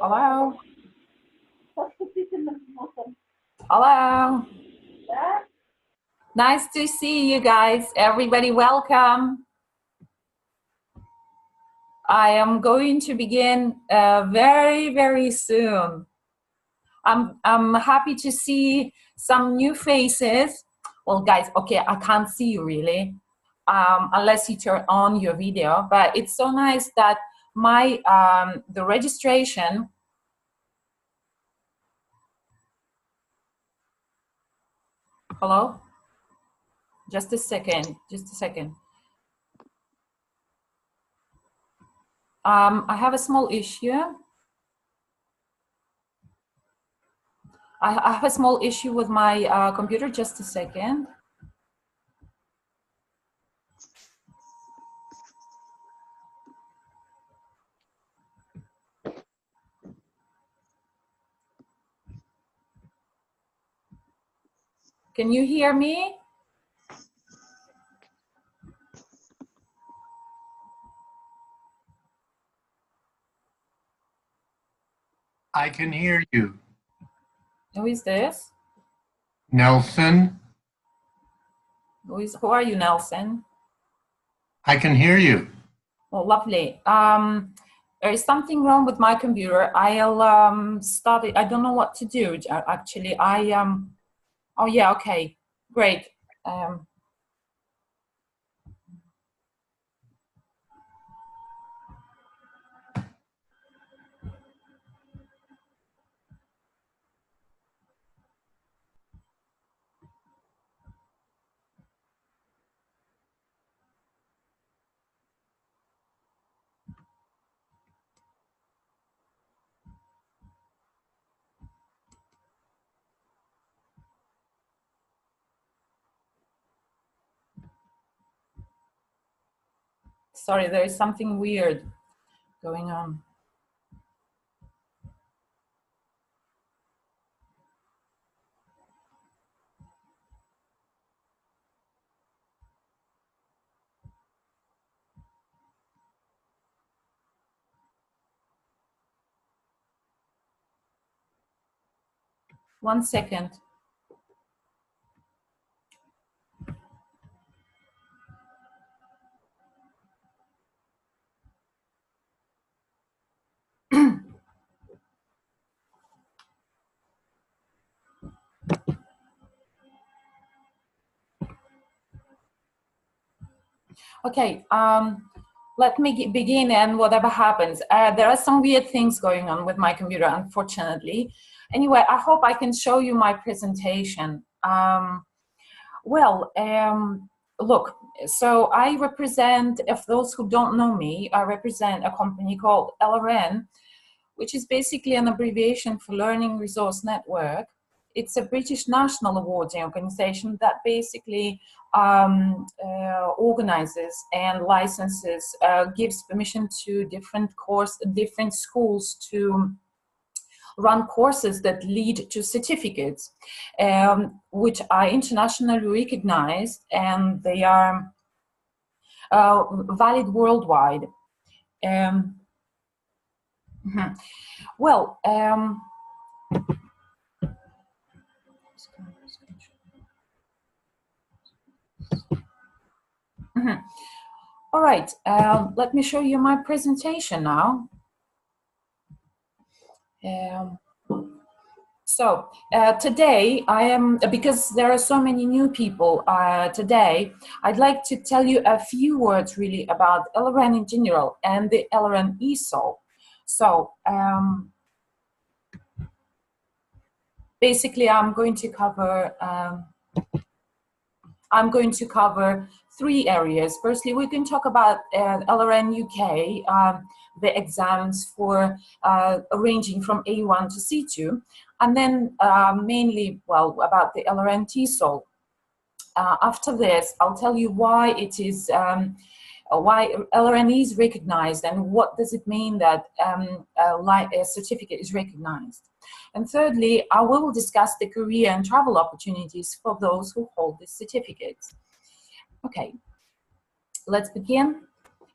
Hello. Hello. Nice to see you guys. Everybody, welcome. I am going to begin very, very soon. I'm happy to see some new faces. Well, guys, okay, I can't see you really, unless you turn on your video. But it's so nice that my the registration. Hello. Just a second. Just a second. I have a small issue. I have a small issue with my computer. Just a second. Can you hear me? I can hear you. Who is this? Nelson? Who are you, Nelson? I can hear you. Oh, lovely. There is something wrong with my computer. I'll start it. I don't know what to do, actually. Oh, yeah, okay. Great. Sorry, there is something weird going on. One second. Okay, let me begin, and whatever happens. There are some weird things going on with my computer, unfortunately. Anyway, I hope I can show you my presentation. Look, so I represent, if those who don't know me, I represent a company called LRN, which is basically an abbreviation for Learning Resource Network. It's a British national awarding organization that basically organizes and licenses, gives permission to different schools to run courses that lead to certificates, which are internationally recognized, and they are valid worldwide. Well, all right, let me show you my presentation now. Today I am, because there are so many new people today, I'd like to tell you a few words really about LRN in general and the LRN ESOL. So basically I'm going to cover three areas. Firstly, we can talk about LRN UK, the exams for ranging from A1 to C2, and then mainly, well, about the LRN TESOL. After this, I'll tell you why it is, why LRN is recognized and what does it mean that a certificate is recognized. And thirdly, I will discuss the career and travel opportunities for those who hold this certificate. Okay, let's begin.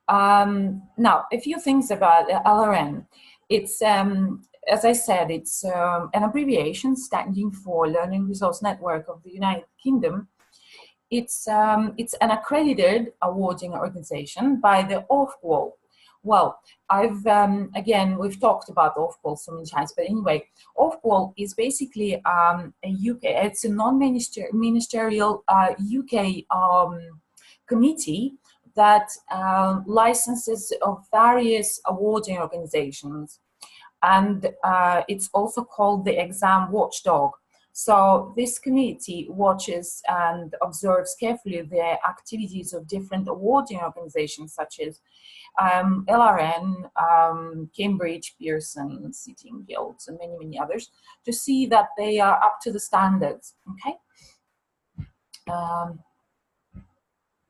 Now, a few things about LRN. It's, as I said, it's an abbreviation standing for Learning Resource Network of the United Kingdom. It's an accredited awarding organization by the Ofqual. Well, again, we've talked about Ofqual so many times, but anyway, Ofqual is basically a UK, it's a non-ministerial UK committee that licenses of various awarding organizations. And it's also called the exam watchdog. So this committee watches and observes carefully the activities of different awarding organizations such as LRN, Cambridge, Pearson, Sitting Guilds, and many, many others, to see that they are up to the standards, okay?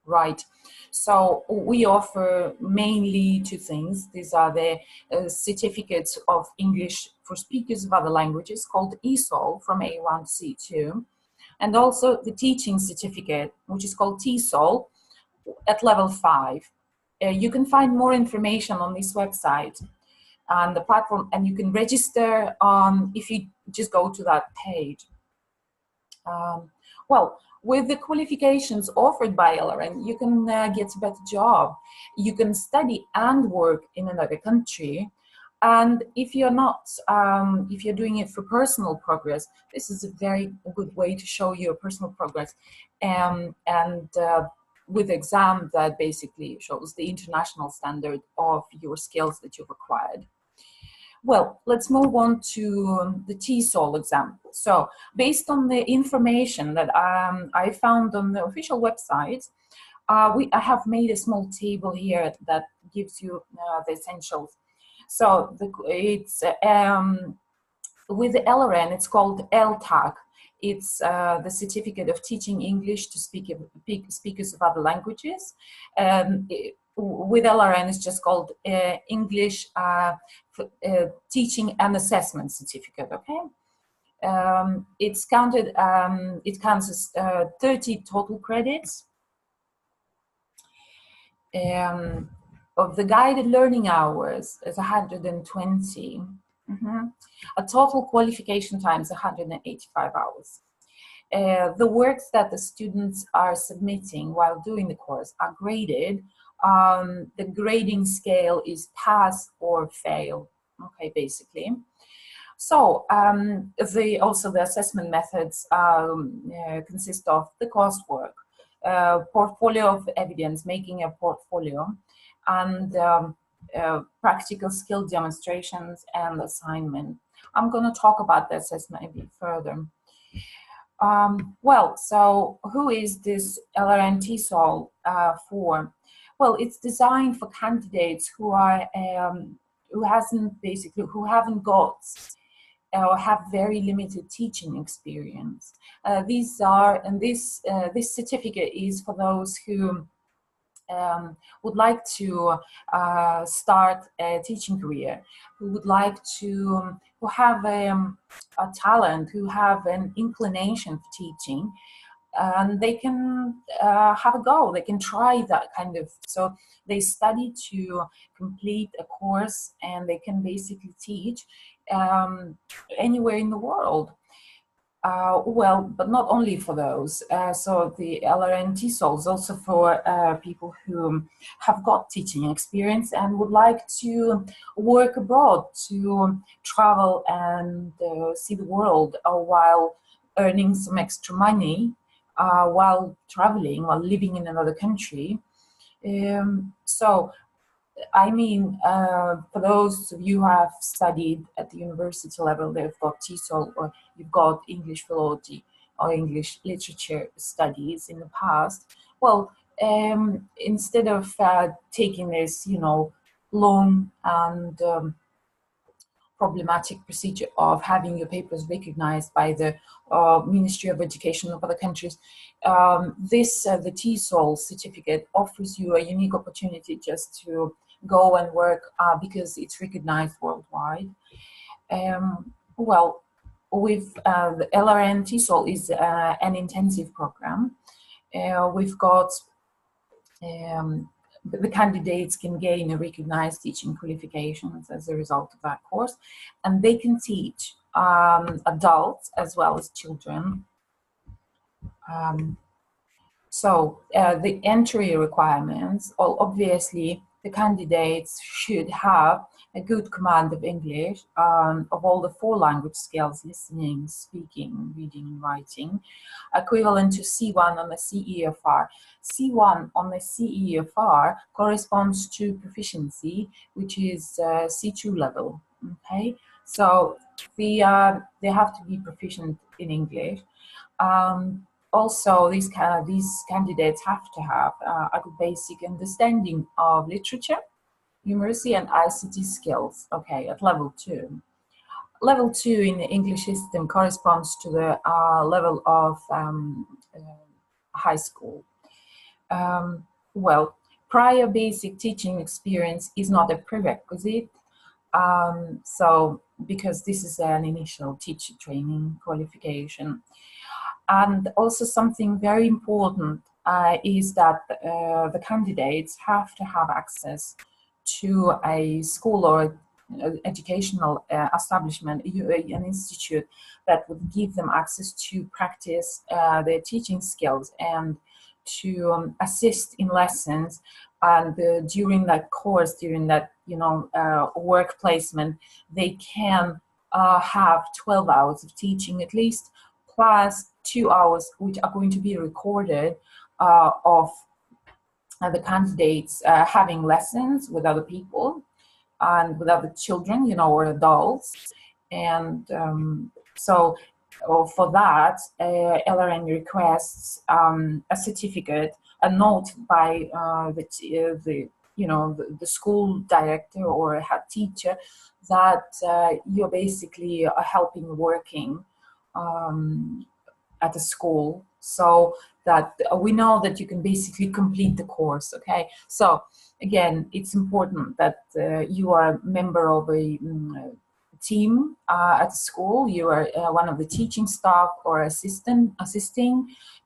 Right. So we offer mainly two things. These are the certificates of English for speakers of other languages called ESOL from A1 to C2, and also the teaching certificate, which is called TESOL at level 5. You can find more information on this website and the platform, and you can register if you just go to that page. Well, with the qualifications offered by LRN, you can get a better job. You can study and work in another country. And if you're not, if you're doing it for personal progress, this is a very good way to show your personal progress. With exam that basically shows the international standard of your skills that you've acquired. Well, let's move on to the TESOL exam. So based on the information that I found on the official website, I have made a small table here that gives you the essentials. So it's with the LRN, it's called LTAC. It's the Certificate of Teaching English to Speakers of Other Languages. With LRN, it's just called English Teaching and Assessment Certificate, okay? It's counted, it counts as 30 total credits. Of the guided learning hours is 120. A total qualification time is 185 hours. The works that the students are submitting while doing the course are graded. The grading scale is pass or fail, okay, basically. So also the assessment methods consist of the coursework, portfolio of evidence, making a portfolio, and practical skill demonstrations and assignment. I'm going to talk about the assessment a bit further. Well, so who is this LRN TESOL for? Well, it's designed for candidates who are who haven't got or have very limited teaching experience. This certificate is for those who would like to start a teaching career, who would like to, who have a talent, who have an inclination for teaching, and they can have a go. They can try that kind of, so they study to complete a course and they can basically teach anywhere in the world. Well, but not only for those. So the LRN TESOL is also for people who have got teaching experience and would like to work abroad, to travel and see the world while earning some extra money, while traveling, while living in another country. So I mean, for those of you who have studied at the university level, they've got TESOL, or you've got English philology or English literature studies in the past. Well, instead of taking this, you know, long and problematic procedure of having your papers recognized by the Ministry of Education of other countries, the TESOL certificate offers you a unique opportunity just to go and work because it's recognized worldwide. Well, with the LRN TESOL is an intensive program. We've got the candidates can gain a recognized teaching qualifications as a result of that course, and they can teach adults as well as children. The entry requirements, obviously the candidates should have a good command of English, of all the 4 language skills: listening, speaking, reading, and writing, equivalent to C1 on the CEFR. C1 on the CEFR corresponds to proficiency, which is C2 level. Okay, so they have to be proficient in English. Also, these candidates have to have a good basic understanding of literature, numeracy, and ICT skills, okay, at level 2. Level 2 in the English system corresponds to the level of high school. Well, prior basic teaching experience is not a prerequisite, because this is an initial teacher training qualification. And also something very important is that the candidates have to have access to a school or educational establishment, an institute that would give them access to practice their teaching skills and to assist in lessons. And during that course, during that work placement, they can have 12 hours of teaching at least, plus 2 hours which are going to be recorded of the candidates having lessons with other people and with other children, or adults. And for that, LRN requests a certificate, a note by the school director or head teacher that you're basically helping working at a school, so that we know that you can basically complete the course. Okay, so again, it's important that you are a member of a team at the school. You are one of the teaching staff or assisting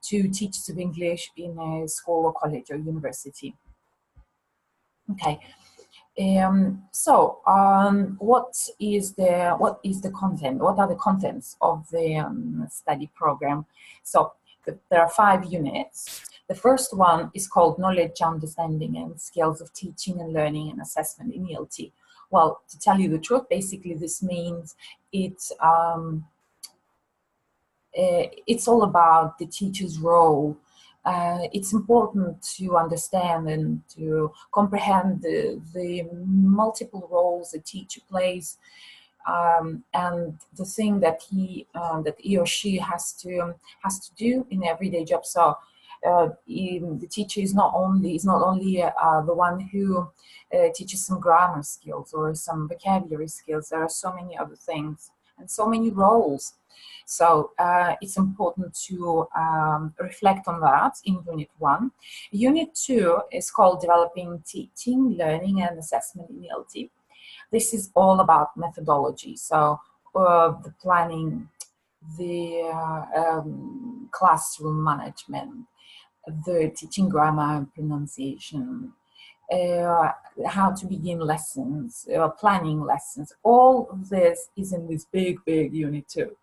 to teachers of English in a school or college or university. Okay. What is the content? What are the contents of the study program? So there are 5 units. The first one is called Knowledge, Understanding, and Skills of Teaching and Learning and Assessment in ELT. Well, to tell you the truth, basically this means it's all about the teacher's role. It's important to understand and to comprehend the multiple roles a teacher plays, and the thing that he or she has to do in everyday job. So the teacher is not only the one who teaches some grammar skills or some vocabulary skills. There are so many other things and so many roles. So it's important to reflect on that in Unit 1. Unit 2 is called Developing Teaching, Learning and Assessment in ELT. This is all about methodology, so the planning, the classroom management, the teaching grammar and pronunciation, how to begin lessons, planning lessons. All of this is in this big Unit 2.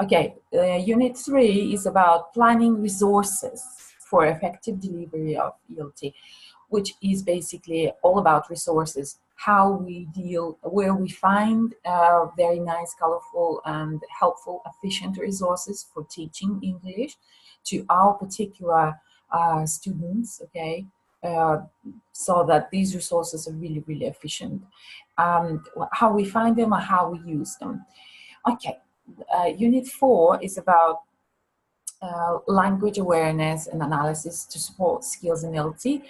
Okay, Unit 3 is about planning resources for effective delivery of ELT, which is basically all about resources, how we deal, where we find very nice, colorful, and helpful, efficient resources for teaching English to our particular students, okay, so that these resources are really, really efficient. How we find them or how we use them. Okay. Unit 4 is about language awareness and analysis to support skills in ELT,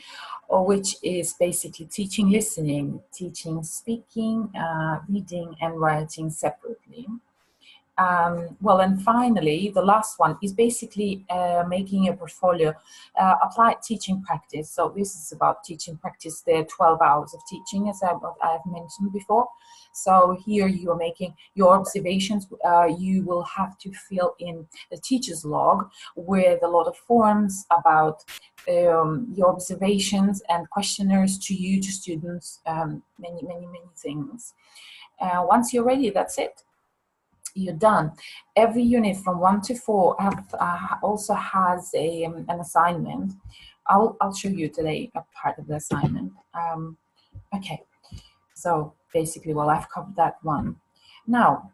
which is basically teaching listening, teaching speaking, reading and writing separately. Well, and finally, the last one is basically making a portfolio, applied teaching practice. So this is about teaching practice, the 12 hours of teaching, as I've mentioned before. So here you are making your observations. You will have to fill in the teacher's log with a lot of forms about your observations and questionnaires to you, to students, many things. Once you're ready, that's it. You're done. Every unit from 1 to 4 also has an assignment. I'll show you today a part of the assignment. Okay, so basically, well, I've covered that one. Now,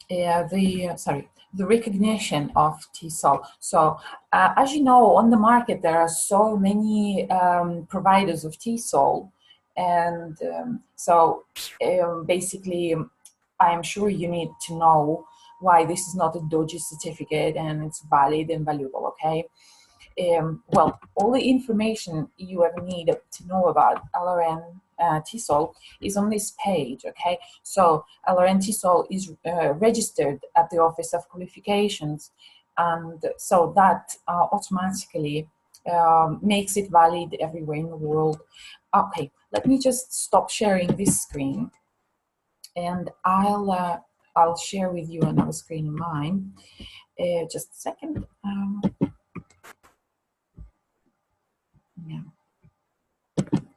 the recognition of TESOL. So, as you know, on the market there are so many providers of TESOL, and basically, I am sure you need to know why this is not a dodgy certificate and it's valid and valuable, okay? Well, all the information you ever need to know about LRN TESOL is on this page, okay? So LRN TESOL is registered at the Office of Qualifications, and so that automatically makes it valid everywhere in the world. Okay, let me just stop sharing this screen, and I'll share with you another screen in mine. Just a second. Yeah,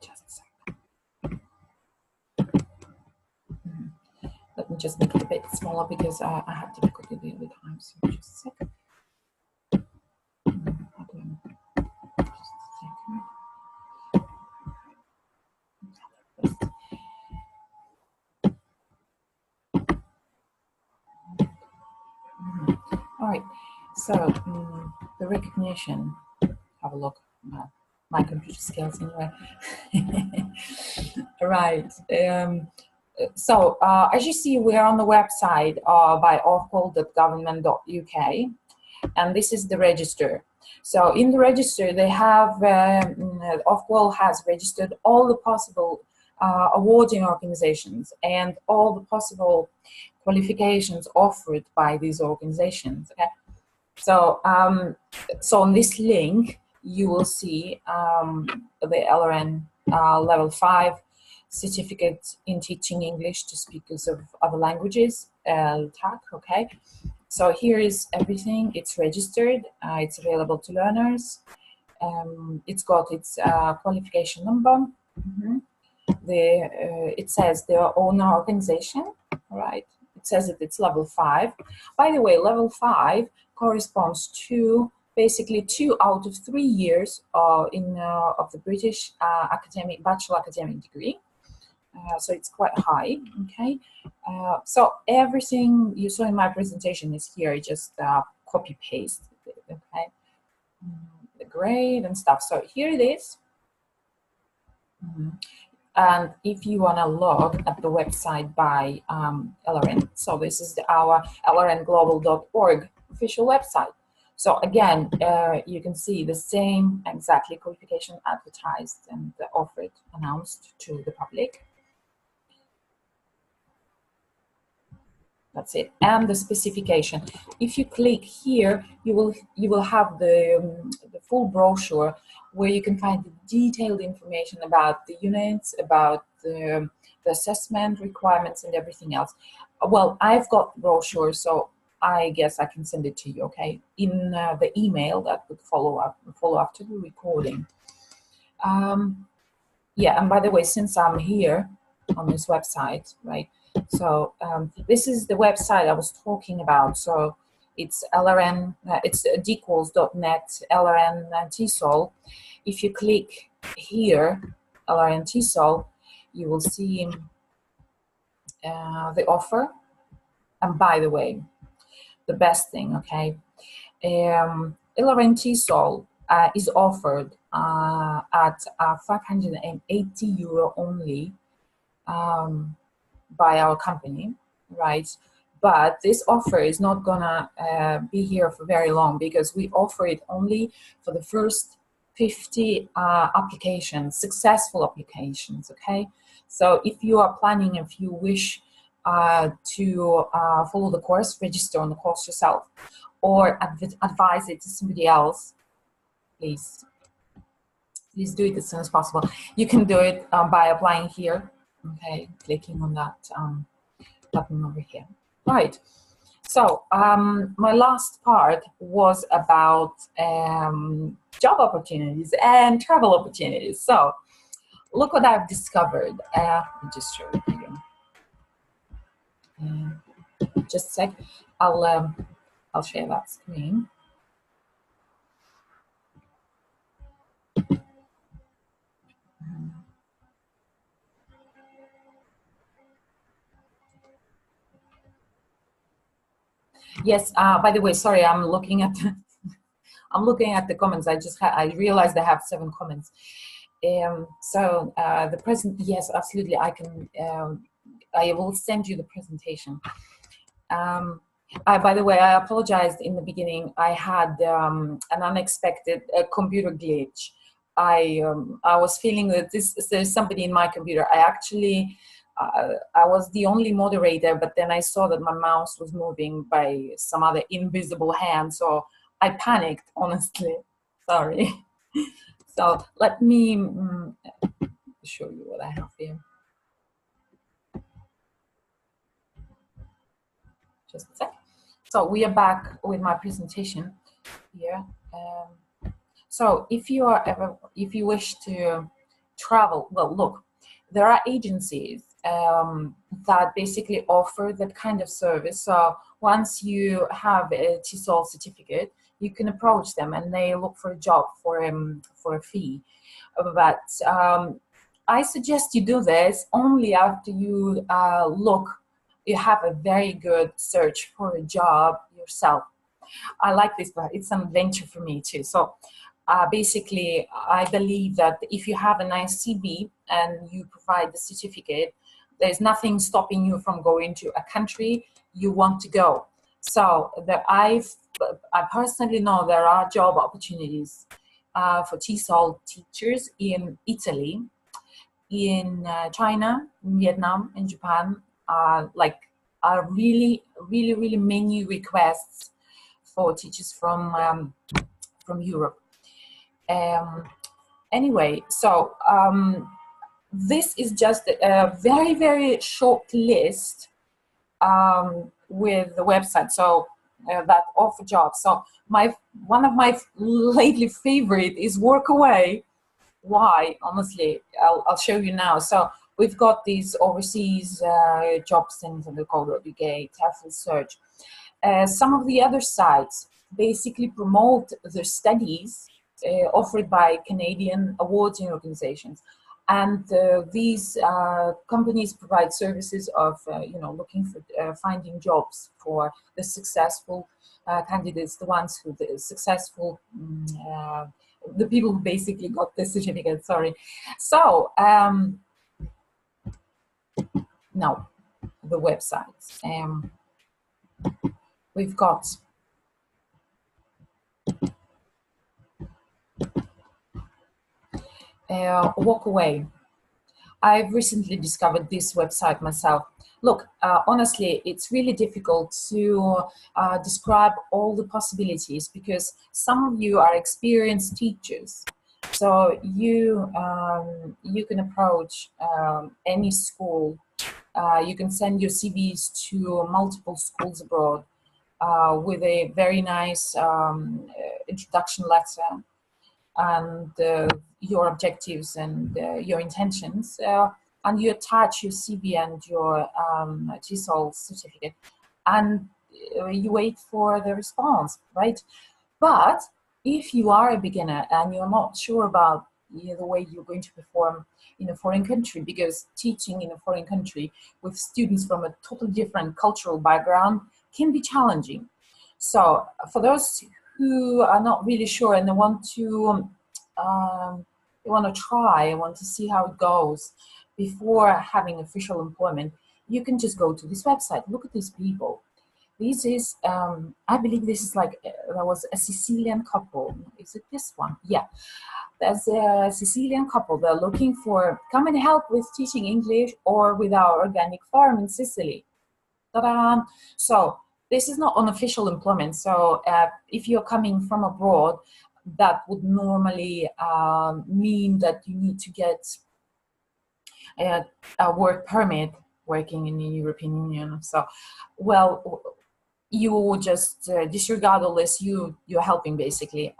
just a second. Let me just make it a bit smaller because I have difficulty the other time. So just a second. Just a second. All right, so the recognition, have a look at my computer skills anyway. Right, so as you see, we're on the website by ofqual.government.uk, and this is the register. So in the register, they have, Ofqual has registered all the possible awarding organizations and all the possible qualifications offered by these organizations. Okay? So, so on this link, you will see the LRN Level 5 Certificate in Teaching English to Speakers of Other Languages, LTAC, okay? So here is everything. It's registered. It's available to learners. It's got its qualification number. It says their owner organization, right? It says that it's level 5. By the way, level 5 corresponds to basically 2 out of 3 years of the British bachelor academic degree. So it's quite high, okay? So everything you saw in my presentation is here, just copy paste, okay? The grade and stuff. So here it is. And if you want to log at the website by LRN, so this is our lrnglobal.org official website. So again, you can see the same exactly qualification advertised and offered, announced to the public. That's it, and the specification. If you click here, you will have the full brochure where you can find the detailed information about the units, about the assessment requirements, and everything else. Well, I've got the brochure, so I guess I can send it to you, okay, in the email that would follow after the recording. Yeah, and by the way, since I'm here on this website, right? So this is the website I was talking about. So it's LRN, it's dequals.net, LRN TESOL. If you click here, LRN TESOL, you will see the offer. And by the way, the best thing, okay, LRN TESOL is offered at €580 only by our company, right? But this offer is not gonna be here for very long because we offer it only for the first 50 applications, successful applications, okay? So if you are planning, if you wish to follow the course, register on the course yourself, or advise it to somebody else, please do it as soon as possible. You can do it by applying here, okay, clicking on that button over here. Right. So my last part was about job opportunities and travel opportunities. So look what I've discovered. Let me just show it to you. Just a sec. I'll share that screen. Yes. By the way, sorry, I'm looking at the comments. I realized I have 7 comments. So the present. Yes, absolutely. I can. I will send you the presentation. By the way, I apologized in the beginning. I had an unexpected computer glitch. I was feeling that there's somebody in my computer. I was the only moderator, but then I saw that my mouse was moving by some other invisible hand, so I panicked, honestly. Sorry. So let me show you what I have here. Just a sec. So we are back with my presentation here. So if you wish to travel, well, look, there are agencies that basically offer that kind of service. So once you have a TESOL certificate, you can approach them and they look for a job for a fee. But I suggest you do this only after you you have a very good search for a job yourself. I like this, but it's an adventure for me too. So basically, I believe that if you have a nice CV and you provide the certificate, there's nothing stopping you from going to a country you want to go. So I personally know there are job opportunities for TESOL teachers in Italy, in China, in Vietnam, in Japan. Are really many requests for teachers from Europe. Anyway, so this is just a very short list with the website. So that offer jobs. So one of my lately favorite is Workaway. Why? Honestly, I'll show you now. So we've got these overseas jobs in the co.uk, TEFL search. Some of the other sites basically promote their studies offered by Canadian awarding organizations. And these companies provide services of, looking for finding jobs for the successful candidates, the ones who the successful, the people who basically got the certificate. Sorry. So now the websites. We've got Walkaway. I've recently discovered this website myself. Look, honestly, it's really difficult to describe all the possibilities because some of you are experienced teachers. So you can approach any school. You can send your CVs to multiple schools abroad with a very nice introduction letter and your objectives and your intentions, and you attach your CV and your TESOL certificate, and you wait for the response, right? But if you are a beginner and you're not sure about the way you're going to perform in a foreign country, because teaching in a foreign country with students from a totally different cultural background can be challenging. So for those who are not really sure and they want to try, want to see how it goes before having official employment, you can just go to this website. Look at these people. This is, I believe this is like, there was a Sicilian couple. Is it this one? Yeah. There's a Sicilian couple. They're looking for, come and help with teaching English or with our organic farm in Sicily. Ta-da! So this is not unofficial employment. So if you're coming from abroad, that would normally mean that you need to get a work permit working in the European Union. So, well, you just disregard all this. You're helping basically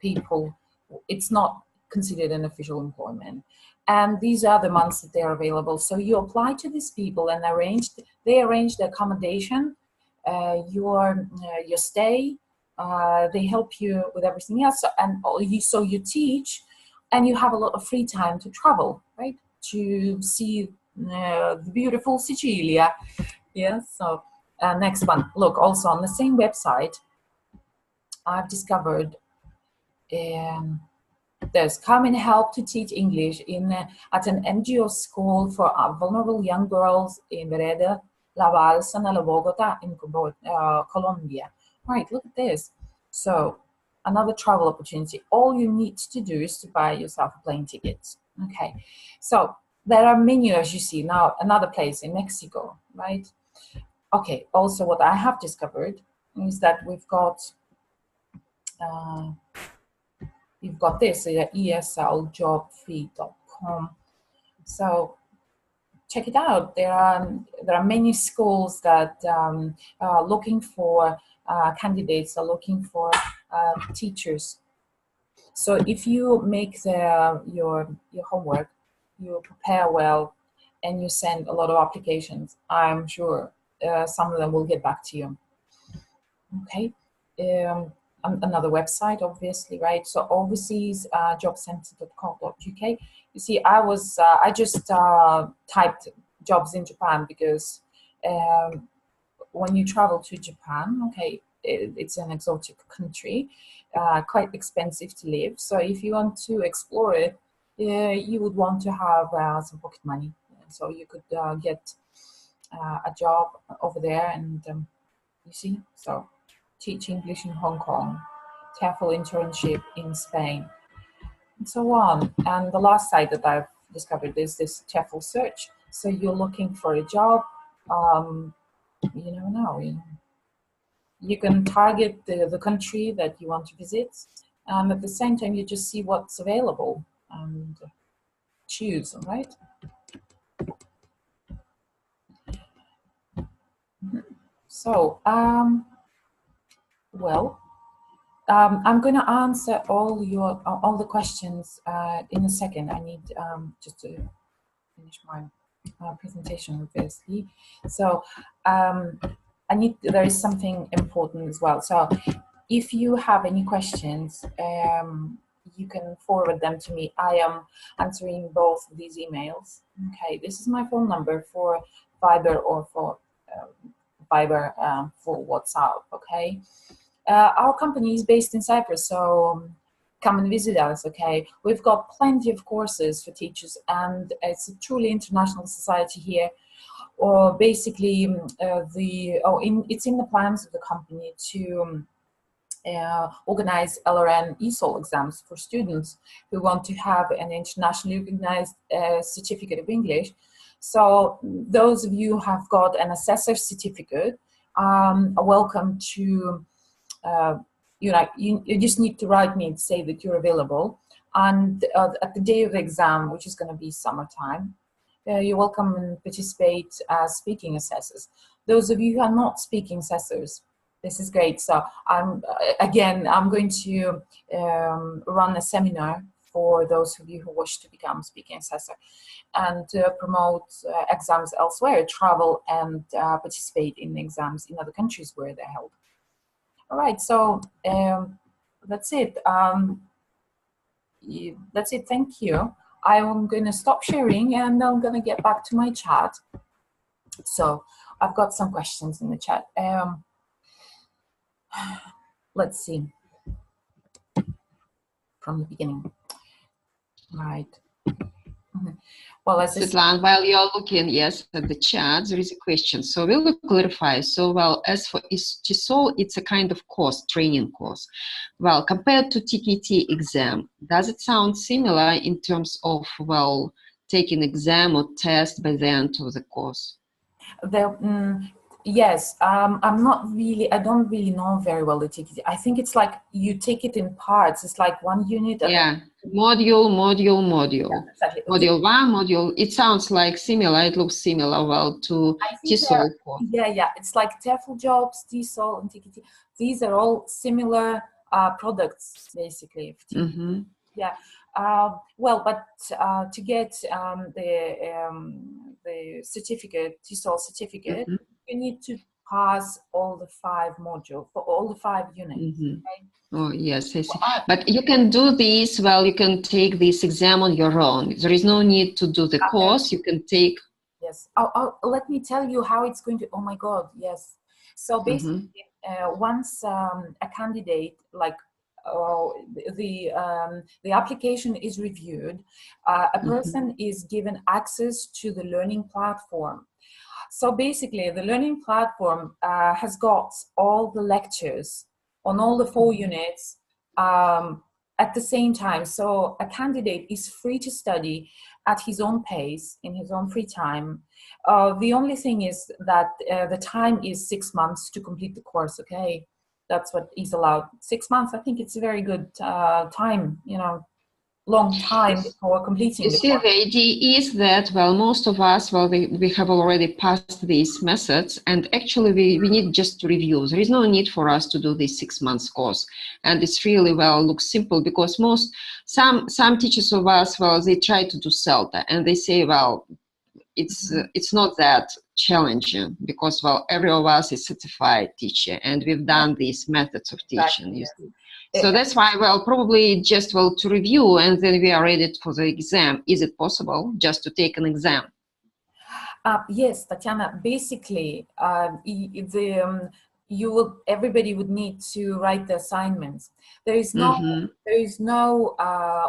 people. It's not considered an official employment. And these are the months that they're available. So you apply to these people and they arrange the accommodation, your stay. They help you with everything else, and so you teach, and you have a lot of free time to travel, right? To see the beautiful Sicilia. Yeah. So next one. Look, also on the same website, I've discovered. There's come and help to teach English at an NGO school for vulnerable young girls in Vereda, La Balsa, and La Bogota in Colombia. Right, look at this. So another travel opportunity. All you need to do is to buy yourself a plane ticket. Okay, so there are many, as you see now, another place in Mexico, right? Okay, also what I have discovered is that we've got you've got this esljobfree.com. So check it out. There are many schools that are looking for candidates, are looking for teachers. So if you make your homework, you prepare well, and you send a lot of applications, I'm sure some of them will get back to you. Okay. Another website, obviously, right? So overseas jobcenter.co.uk. You see, I just typed jobs in Japan because when you travel to Japan, okay, it's an exotic country, quite expensive to live. So if you want to explore it, you would want to have some pocket money. So you could get a job over there, and you see, so teach English in Hong Kong, TEFL internship in Spain, and so on. And the last site that I've discovered is this TEFL search. So you're looking for a job, you never know. You can target the country that you want to visit, and at the same time you just see what's available and choose, right? So, well, I'm going to answer all the questions in a second. I need just to finish my presentation, obviously. So there is something important as well. So if you have any questions, you can forward them to me. I am answering both these emails. Okay, this is my phone number for Viber or for WhatsApp. Okay. Our company is based in Cyprus, so come and visit us, okay? We've got plenty of courses for teachers, and it's a truly international society here. Or basically, it's in the plans of the company to organize LRN TESOL exams for students who want to have an internationally recognized certificate of English. So those of you who have got an assessor certificate are welcome to you just need to write me and say that you're available, and at the day of the exam, which is going to be summertime, you're welcome and participate as speaking assessors. Those of you who are not speaking assessors, this is great. So I'm going to run a seminar for those of you who wish to become speaking assessor and promote exams elsewhere, travel and participate in exams in other countries where they're held. All right, so that's it. That's it. Thank you. I'm going to stop sharing and I'm going to get back to my chat. So I've got some questions in the chat. Let's see from the beginning. Right. Well, Svetlana, while you're looking, yes, at the chat, there is a question. So we will clarify. So, well, as for TESOL, it's a kind of course, training course. Well, compared to TKT exam, does it sound similar in terms of, well, taking exam or test by the end of the course? Yes, I'm not really, I don't really know very well the TKT. I think it's like you take it in parts. It's like one unit. And Yeah, module. yeah, exactly. Module 1, module, it sounds like similar, it looks similar, well, to I think TESOL course. yeah. It's like TEFL jobs, TESOL, and TKT. These are all similar products, basically. Yeah. Well, but to get the certificate, TESOL certificate, you need to pass all the 5 modules for all the 5 units. Okay? Oh, yes, I see. But you can do this, well, you can take this exam on your own. There is no need to do the course. You can take... Yes. Let me tell you how it's going to... Oh, my God, yes. So basically, once a candidate, like, the application is reviewed, a person is given access to the learning platform. So basically, the learning platform has got all the lectures on all the 4 units at the same time. So a candidate is free to study at his own pace, in his own free time. The only thing is that the time is 6 months to complete the course, okay? That's what is allowed. 6 months, I think it's a very good time, you know, long time for completing you the see, course. the idea is that, well, most of us, well, we have already passed these methods, and actually we need just to review. There is no need for us to do this 6 months course. And it's really, well, looks simple, because some teachers of us, well, they try to do CELTA, and they say, well, it's not that challenging, because, well, every of us is certified teacher, and we've done these methods of teaching. You see. So that's why, well, probably just, well, to review, and then we are ready for the exam. Is it possible just to take an exam? Yes, Tatiana, basically, everybody would need to write the assignments. There is no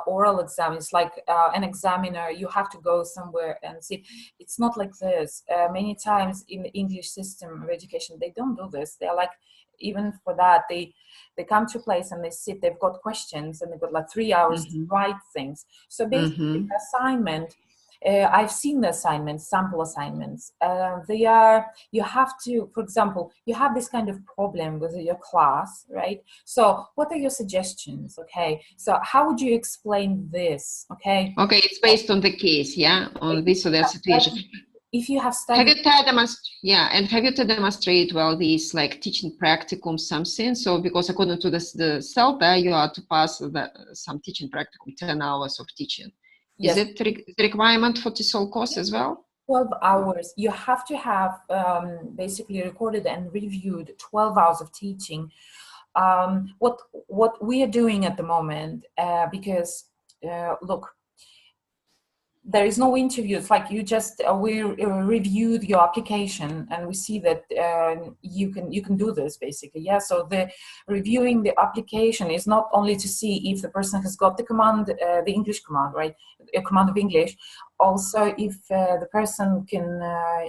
oral exam. It's like an examiner. You have to go somewhere and sit. It's not like this. Many times in the English system of education, they don't do this. They're like, even for that, they come to a place and they sit. They've got questions and they've got like 3 hours to write things. So basically, the assignment. I've seen the assignments, sample assignments. You have to, for example, you have this kind of problem with your class, right? So what are your suggestions, okay? So how would you explain this, okay? Okay, it's based on the case, yeah? On this or that situation. If you have studied... Have you to demonstrate, well, these like teaching practicum something? So because according to the CELTA, you are to pass some teaching practicum, 10 hours of teaching. Yes. Is it the requirement for TESOL course as well? 12 hours. You have to have basically recorded and reviewed 12 hours of teaching. What we are doing at the moment, because look, there is no interview. It's like you just we reviewed your application and we see that you can do this basically. Yeah. So the reviewing the application is not only to see if the person has got the command, the English command, right? A command of English. Also, if the person can,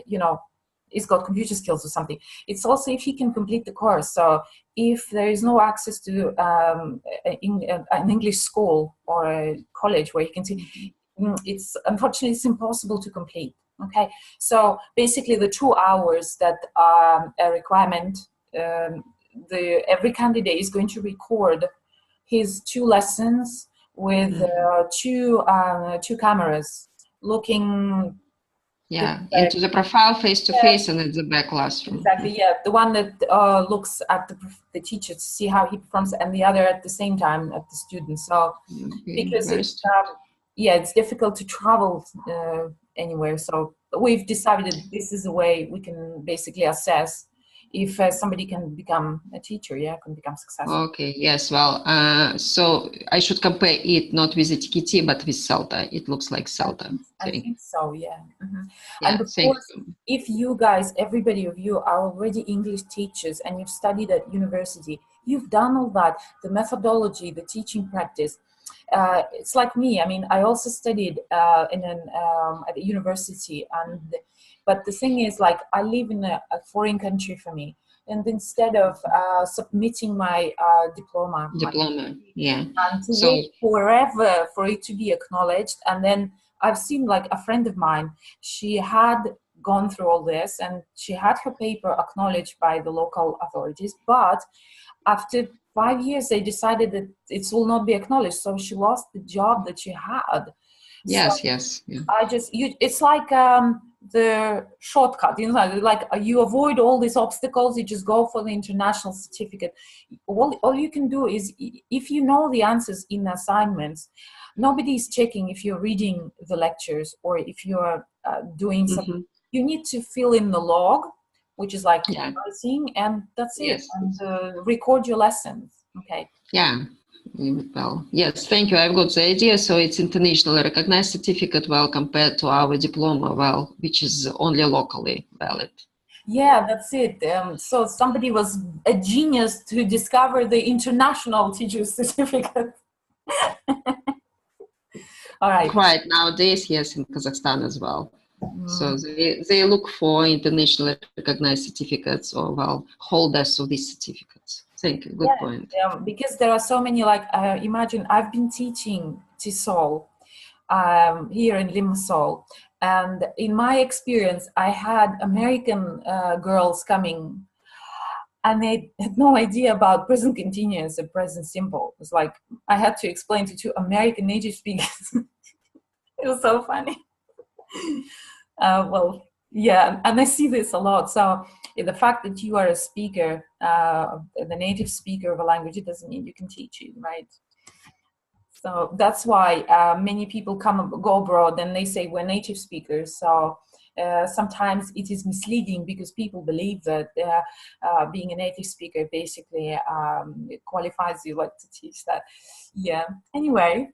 you know, he's got computer skills or something. It's also if he can complete the course. So if there is no access to an English school or a college where he can see. It's unfortunately it's impossible to complete. Okay, so basically the 2 hours that are a requirement, every candidate is going to record his 2 lessons with two cameras looking into the profile face to face and at the back classroom. Exactly, yeah, the one that looks at the teacher to see how he performs, and the other at the same time at the student. So because it's it's difficult to travel anywhere, so we've decided this is a way we can basically assess if somebody can become a teacher, can become successful. Okay, yes, well, so I should compare it not with the TKT, but with CELTA. It looks like CELTA. I think so, yeah. Yeah, and of course, if you guys, everybody of you are already English teachers and you've studied at university, you've done all that, the methodology, the teaching practice. It's like me. I mean, I also studied at a university, but the thing is, like, I live in a foreign country for me, and instead of submitting my diploma, and to wait forever for it to be acknowledged, and then I've seen like a friend of mine, she had gone through all this, and she had her paper acknowledged by the local authorities, but after 5 years they decided that it will not be acknowledged, so she lost the job that she had. Yes, So yes. Yeah. it's like the shortcut, like you avoid all these obstacles, you just go for the international certificate. All you can do is, if you know the answers in the assignments, nobody is checking if you're reading the lectures or if you're doing something. You need to fill in the log, which is like pricing, and that's it. Yes. And record your lessons. Okay. Yeah. Well, yes, thank you. I've got the idea. So it's internationally recognized certificate, well, compared to our diploma, well, which is only locally valid. Yeah, that's it. So somebody was a genius to discover the international teacher's certificate. All right. Quite nowadays, yes, in Kazakhstan as well. So they look for internationally recognized certificates or, well, holders of these certificates. Thank you. Good point. Because there are so many, like, imagine I've been teaching TESOL here in Limassol. And in my experience, I had American girls coming, and they had no idea about present continuous and present simple. It was like I had to explain to 2 American native speakers. It was so funny. Well, yeah, and I see this a lot. So the fact that you are a speaker, the native speaker of a language, it doesn't mean you can teach it, right? So that's why many people go abroad and they say we're native speakers. So sometimes it is misleading because people believe that being a native speaker basically qualifies you like to teach that. Yeah. Anyway,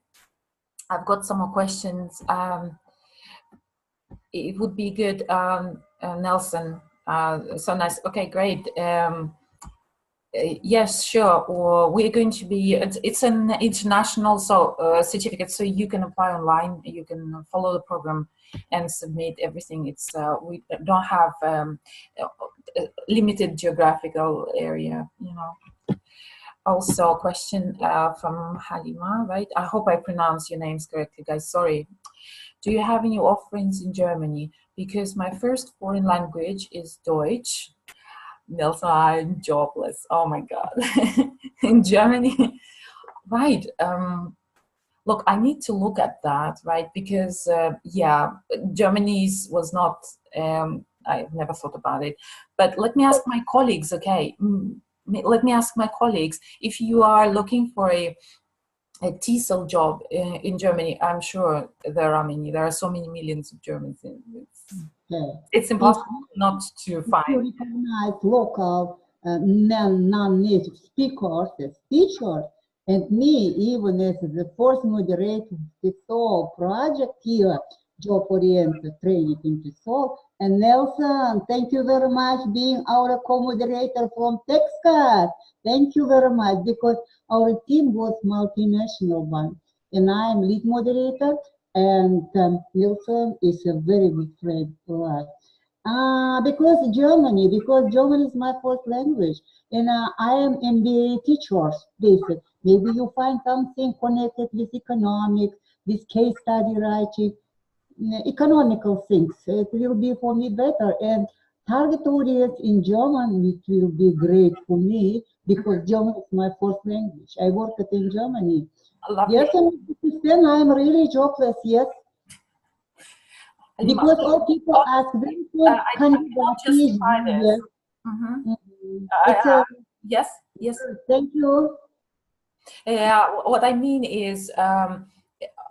I've got some more questions. It would be good, Nelson. So nice. Okay, great. Yes, sure. Or we're going to be, it's an international certificate, so you can apply online, you can follow the program and submit everything. It's we don't have limited geographical area, you know. Also, a question from Halima, right? I hope I pronounce your names correctly, guys. Sorry. Do you have any offerings in Germany? Because my first foreign language is Deutsch. Nelson, I'm jobless. Oh my God. In Germany. Right. Look, I need to look at that, right? Because, yeah, Germany's was not, I've never thought about it. But let me ask my colleagues, okay? Let me ask my colleagues, if you are looking for a TESOL job in Germany, I'm sure there are so many millions of Germans. It's impossible not to find. If you recognize local non-native speakers as teachers, and me, even as the first moderator of the TESOL project here, job-oriented training in TESOL, and Nelson, thank you very much being our co-moderator from Texas. Thank you very much, because our team was multinational one, and I am lead moderator, and Nelson is a very good friend for us. Because Germany is my first language, and I am MBA teacher, basic. Maybe you find something connected with economics, with case study writing, economical things. It will be for me better. And target audience in German, it will be great for me, because German is my first language. I worked in Germany. Yes, and then I'm really jobless, yes. Because all people ask, when can you justify this? Yes, yes. Thank you. What I mean is,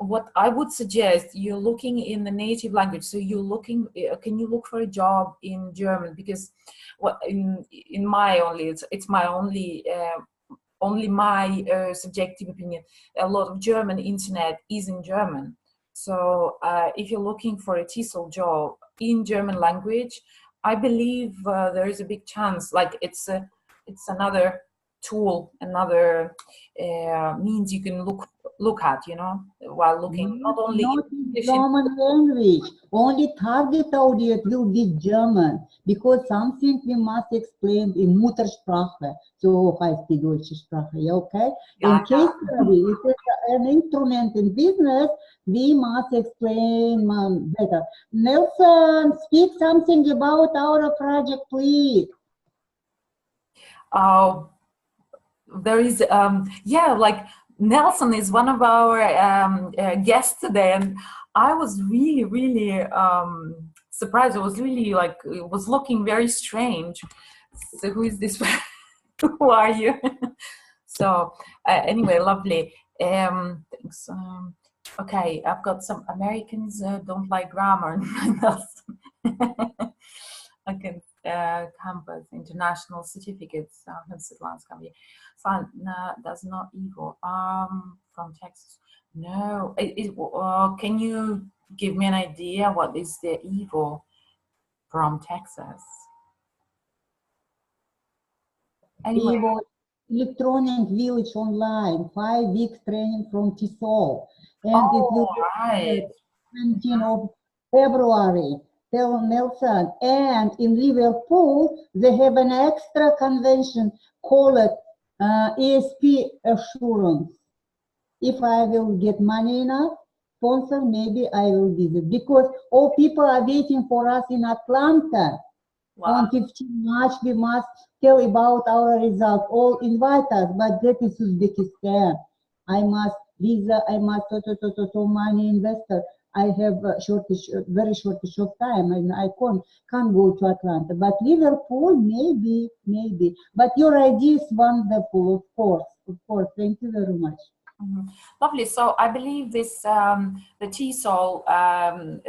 what I would suggest, you're looking in the native language. So you're looking, can you look for a job in German? Because what in my only, it's my only my subjective opinion. A lot of German internet is in German. So if you're looking for a TESOL job in German language, I believe there is a big chance. Like it's another tool, another means you can look at, you know, while looking not only. Not in German language. Only target audience will be German, because something we must explain in Muttersprache, so high-speed Deutsche Sprache, yeah, okay? In case study, if it's an instrument in business, we must explain better. Nelson, speak something about our project, please. There is, yeah, like Nelson is one of our guests today, and I was really, really surprised. I was really like, it was looking very strange. So who is this? Who are you? So anyway, lovely. Thanks. Okay, I've got some Americans don't like grammar. Okay, campus, international certificates, that's not evil. From Texas. No, can you give me an idea what is the evil from Texas? Anyway. Evo Electronic Village Online, 5 weeks training from TESOL. And it will be 17th of February. Tell Nelson. And in Liverpool, they have an extra convention called ESP Assurance. If I will get money enough, sponsor, maybe I will visit. Because all people are waiting for us in Atlanta. Wow. On 15 March, we must tell about our result. All invite us, but that is Uzbekistan. I must visa, I must money investor. I have a shortage, very shortage of time, and I can't go to Atlanta. But Liverpool, maybe. But your idea is wonderful, of course. Thank you very much. Lovely. So I believe this, the TESOL,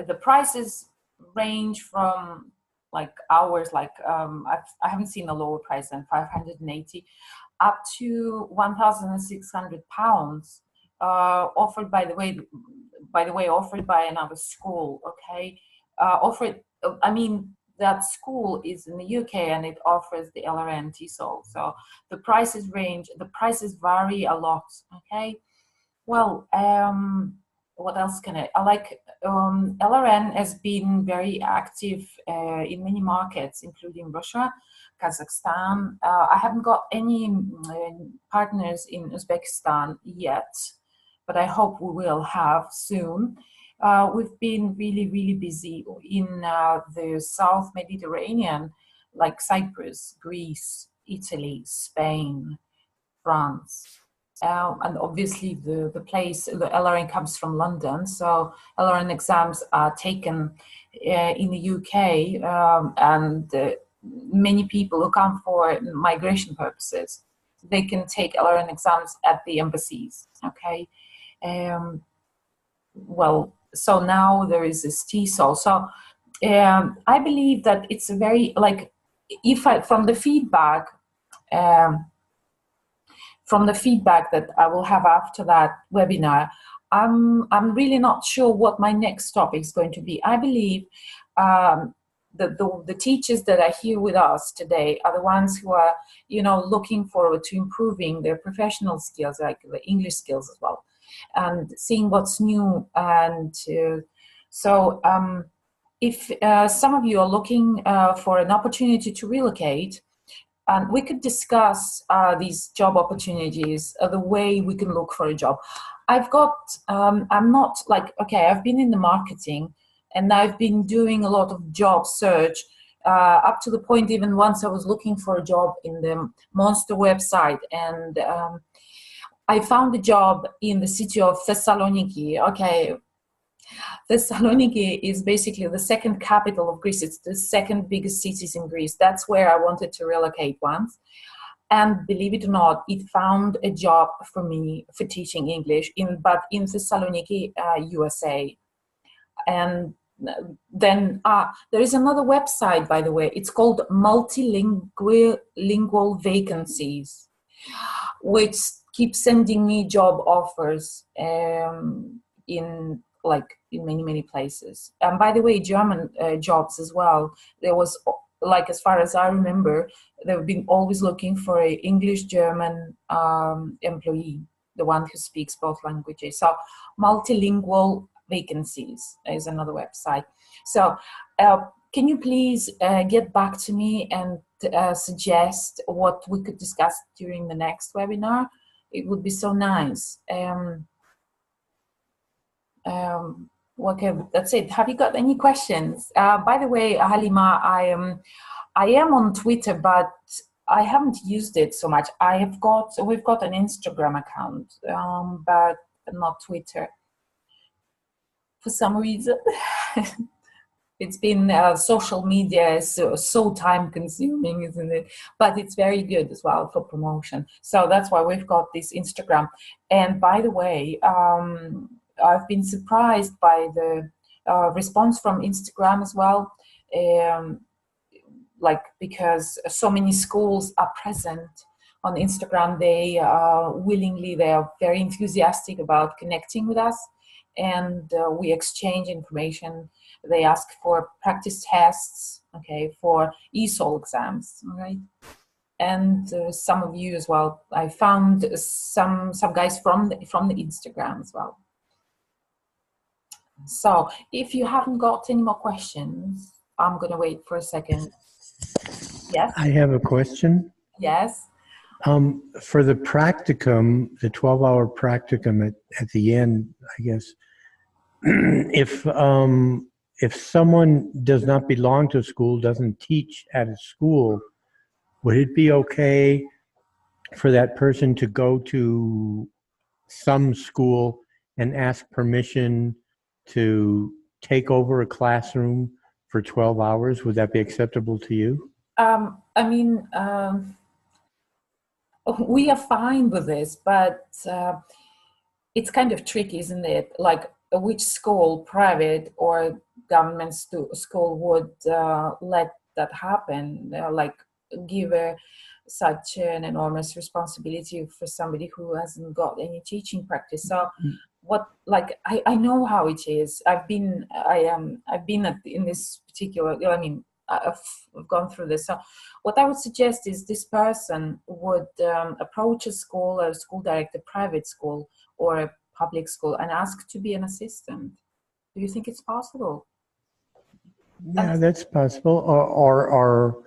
the prices range from like hours, like I haven't seen a lower price than 580 up to 1,600 pounds, offered by the way, offered by another school. Okay, I mean, that school is in the UK and it offers the LRN TESOL. So the prices vary a lot. Okay, well, what else can I like? LRN has been very active in many markets, including Russia, Kazakhstan. I haven't got any partners in Uzbekistan yet, but I hope we will have soon. We've been really, really busy in the South Mediterranean, like Cyprus, Greece, Italy, Spain, France. And obviously the LRN comes from London, so LRN exams are taken in the UK, and many people who come for migration purposes, they can take LRN exams at the embassies. Okay, well, so now there is this TESOL. So I believe that it's a very, like, from the feedback that I will have after that webinar, I'm really not sure what my next topic is going to be. I believe the teachers that are here with us today are the ones who are, looking forward to improving their professional skills, like the English skills as well, and seeing what's new. And so if some of you are looking for an opportunity to relocate, and we could discuss these job opportunities, the way we can look for a job. I've got, I'm not like, okay, I've been in the marketing and I've been doing a lot of job search up to the point even once I was looking for a job in the Monster website, and I found a job in the city of Thessaloniki. Okay, Thessaloniki is basically the second capital of Greece. It's the second biggest cities in Greece. That's where I wanted to relocate once. And believe it or not, it found a job for me for teaching English but in Thessaloniki, USA. And then there is another website, by the way. It's called Multilingual Vacancies, which keeps sending me job offers in many places. And by the way, German jobs as well. There was, like, as far as I remember, they've been always looking for an English-German employee, the one who speaks both languages. So multilingual vacancies is another website. So can you please get back to me and suggest what we could discuss during the next webinar? It would be so nice. Okay, that's it. Have you got any questions? By the way, Halima, I am on Twitter, but I haven't used it so much. We've got an Instagram account, but not Twitter. For some reason, it's been social media is so time consuming, isn't it? But it's very good as well for promotion. So that's why we've got this Instagram. And by the way, I've been surprised by the response from Instagram as well. Like, because so many schools are present on Instagram, they are very enthusiastic about connecting with us, and we exchange information. They ask for practice tests, okay, for ESOL exams, all right? And some of you as well. I found some guys from the Instagram as well. So if you haven't got any more questions, I'm gonna wait for a second. Yes? I have a question. Yes? For the practicum, the 12-hour practicum at the end, I guess, if someone does not belong to a school, doesn't teach at a school, would it be okay for that person to go to some school and ask permission to take over a classroom for 12 hours? Would that be acceptable to you? I mean, we are fine with this, but it's kind of tricky, isn't it? Like, which school, private or government school, would let that happen? Like, give such an enormous responsibility for somebody who hasn't got any teaching practice. So, I know how it is. I've been in this particular. I mean, I've gone through this. So what I would suggest is this person would approach a school director, private school or a public school, and ask to be an assistant. Do you think it's possible? Yeah, that's possible. Or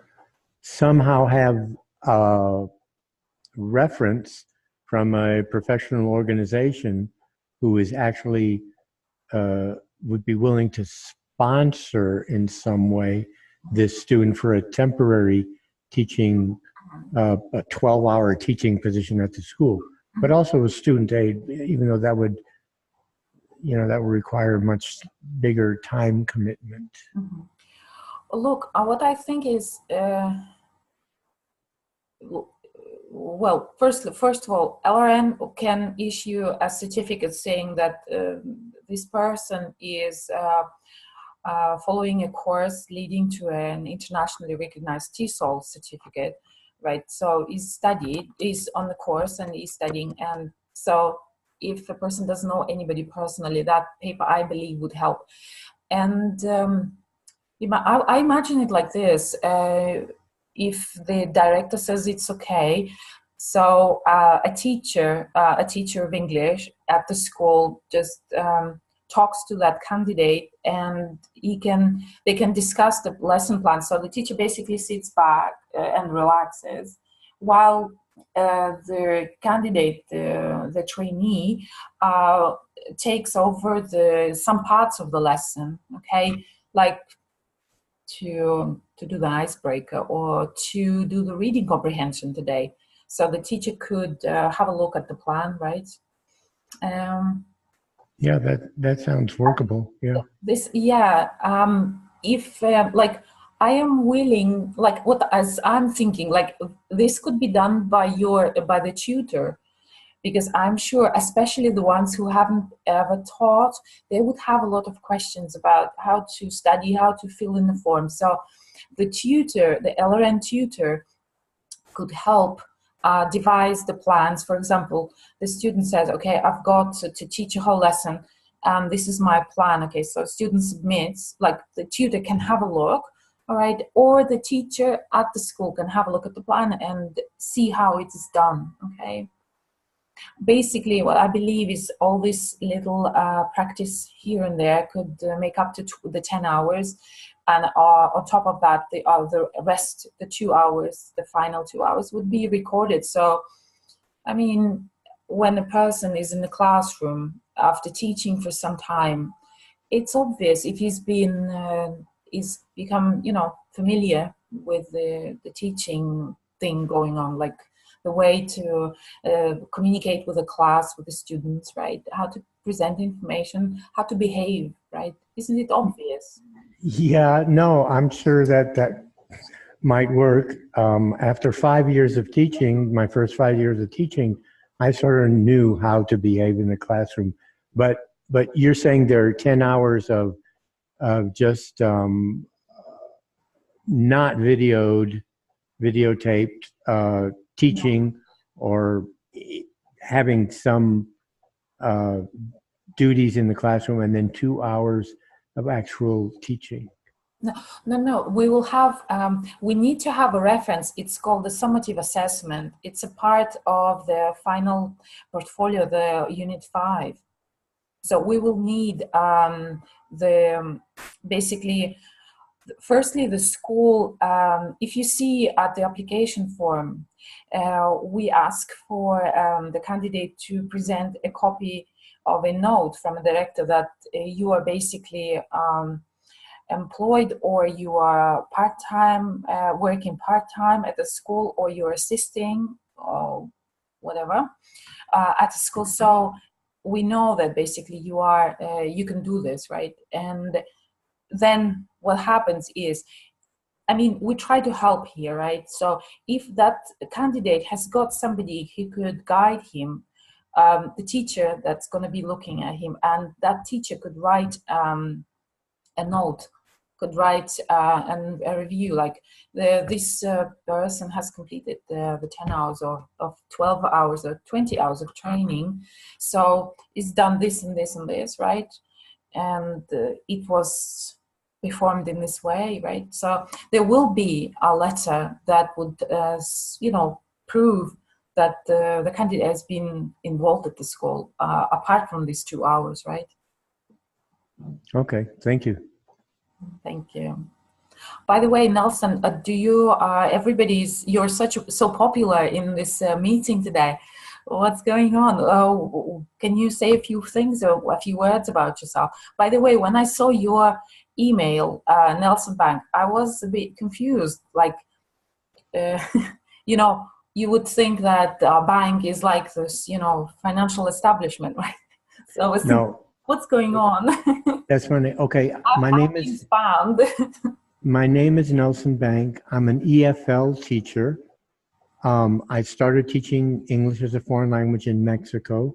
somehow have a reference from a professional organization who is actually would be willing to sponsor in some way this student for a temporary teaching, a 12-hour teaching position at the school, but also a student aid, even though that would, that would require a much bigger time commitment. Mm-hmm. Look, what I think is, well, first of all, LRN can issue a certificate saying that this person is following a course leading to an internationally recognized TESOL certificate, right? So he's on the course and he's studying. And so if a person doesn't know anybody personally, that paper, I believe, would help. And I imagine it like this. If the director says it's okay, so a teacher of English at the school just talks to that candidate, and they can discuss the lesson plan. So the teacher basically sits back and relaxes, while the candidate, the trainee, takes over some parts of the lesson. Okay, like to do the icebreaker or to do the reading comprehension today. So the teacher could have a look at the plan, right? Yeah, that sounds workable. Yeah. If like, I am willing, like, as I'm thinking, like, this could be done by the tutor, because I'm sure, especially the ones who haven't ever taught, they would have a lot of questions about how to study, how to fill in the form. So the tutor, the LRN tutor, could help devise the plans. For example, the student says, okay, I've got to teach a whole lesson. This is my plan. Okay, so student submits, like, the tutor can have a look, all right, or the teacher at the school can have a look at the plan and see how it is done, okay? basically what I believe is all this little practice here and there could make up to the 10 hours. And on top of that, the rest, the 2 hours, the final 2 hours would be recorded. So, I mean, when a person is in the classroom after teaching for some time, it's obvious if he's become, familiar with the teaching thing going on, like the way to communicate with the class, with the students, right? How to present information, how to behave, right? Isn't it obvious? Yeah, no, I'm sure that might work. After 5 years of teaching, my first 5 years of teaching, I sort of knew how to behave in the classroom. But you're saying there are 10 hours of just not videotaped teaching, or having some duties in the classroom, and then 2 hours of actual teaching. No. We will have, we need to have a reference. It's called the summative assessment. It's a part of the final portfolio, the Unit 5. So we will need basically, firstly, the school, if you see at the application form, we ask for the candidate to present a copy of a note from a director that you are basically employed, or you are part-time, working part-time at the school, or you're assisting or whatever at the school. So we know that basically you can do this, right? And then what happens is, I mean, we try to help here, right? So if that candidate has got somebody who could guide him, the teacher that's going to be looking at him, and that teacher could write a note, could write and a review, like this person has completed the 10 hours of 12 hours or 20 hours of training, so it's done this and this and this, right? And it was performed in this way, right? So there will be a letter that would prove that the candidate has been involved at the school apart from these 2 hours, right? Okay, thank you. Thank you. By the way, Nelson, you're so popular in this meeting today. What's going on? Can you say a few things or a few words about yourself? By the way, when I saw your email, Nelson Bank, I was a bit confused. Like, you would think that a bank is like this, financial establishment, right? So I was thinking, what's going on? That's funny. Okay, my name is Nelson Bank. I'm an EFL teacher. I started teaching English as a foreign language in Mexico,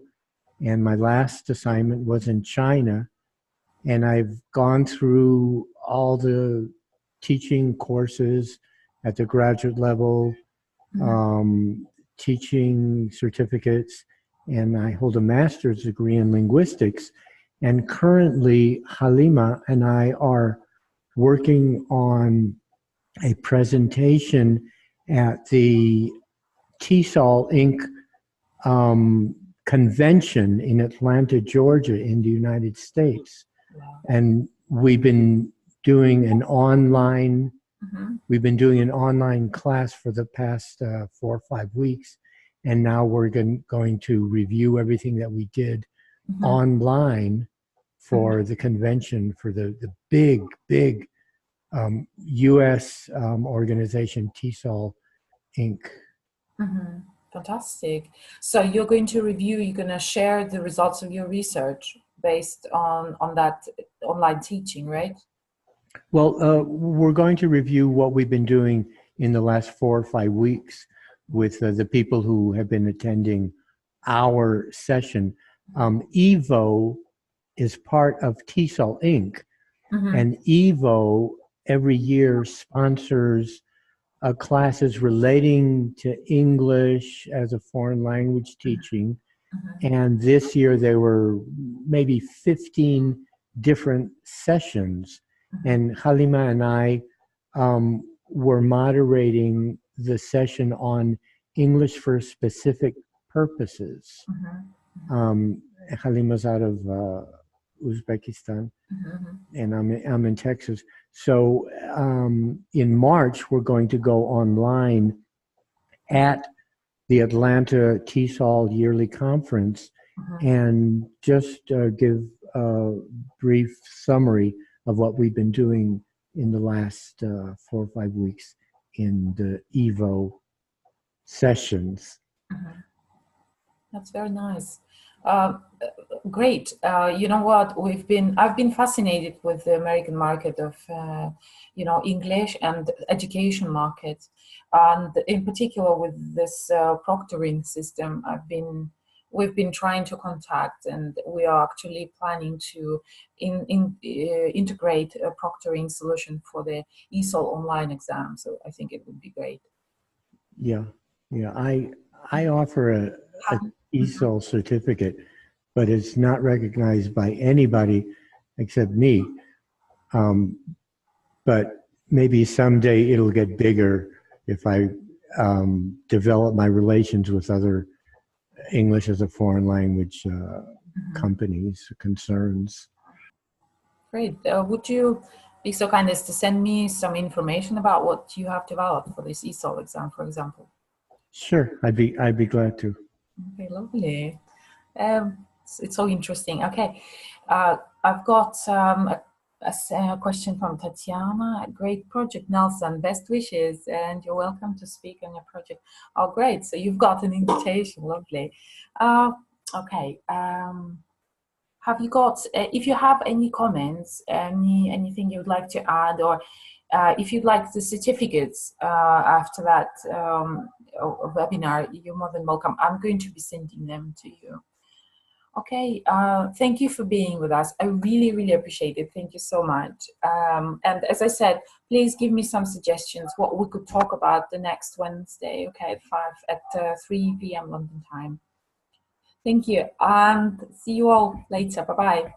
and my last assignment was in China. And I've gone through all the teaching courses at the graduate level, teaching certificates, and I hold a master's degree in linguistics. And currently, Halima and I are working on a presentation at the TESOL Inc. Convention in Atlanta, Georgia, in the United States. And we've been doing an online class for the past 4 or 5 weeks, and now we're going to review everything that we did online for the convention, for the big U.S. organization, TESOL Inc. Fantastic. So you're going to share the results of your research based on that online teaching, right? Well, we're going to review what we've been doing in the last 4 or 5 weeks with the people who have been attending our session. EVO is part of TESOL Inc. And EVO every year sponsors classes relating to English as a foreign language teaching. And this year there were maybe 15 different sessions. And Halima and I were moderating the session on English for specific purposes. Halima's out of Uzbekistan, and I'm in Texas. So in March, we're going to go online at the Atlanta TESOL yearly conference and just give a brief summary of what we've been doing in the last 4 or 5 weeks in the EVO sessions. That's very nice. Great. You know what? I've been fascinated with the American market of, English and education market, and in particular with this proctoring system. We've been trying to contact, and we are actually planning to integrate a proctoring solution for the ESOL online exam. So I think it would be great. Yeah. I offer a ESOL certificate, but it's not recognized by anybody except me. But maybe someday it'll get bigger if I develop my relations with other English as a foreign language companies, concerns. Great. Would you be so kind as to send me some information about what you have developed for this ESOL exam, for example? Sure, I'd be glad to. Okay, lovely. It's so interesting. Okay, I've got a question from Tatiana. Great project, Nelson. Best wishes, and you're welcome to speak on your project. Oh, great! So you've got an invitation. Lovely. Okay. Have you got? If you have any comments, anything you'd like to add, or if you'd like the certificates after that webinar, you're more than welcome. I'm going to be sending them to you. Okay, thank you for being with us. I really, really appreciate it. Thank you so much. And as I said, please give me some suggestions what we could talk about the next Wednesday, okay, at 3 p.m. London time. Thank you, and see you all later. Bye-bye.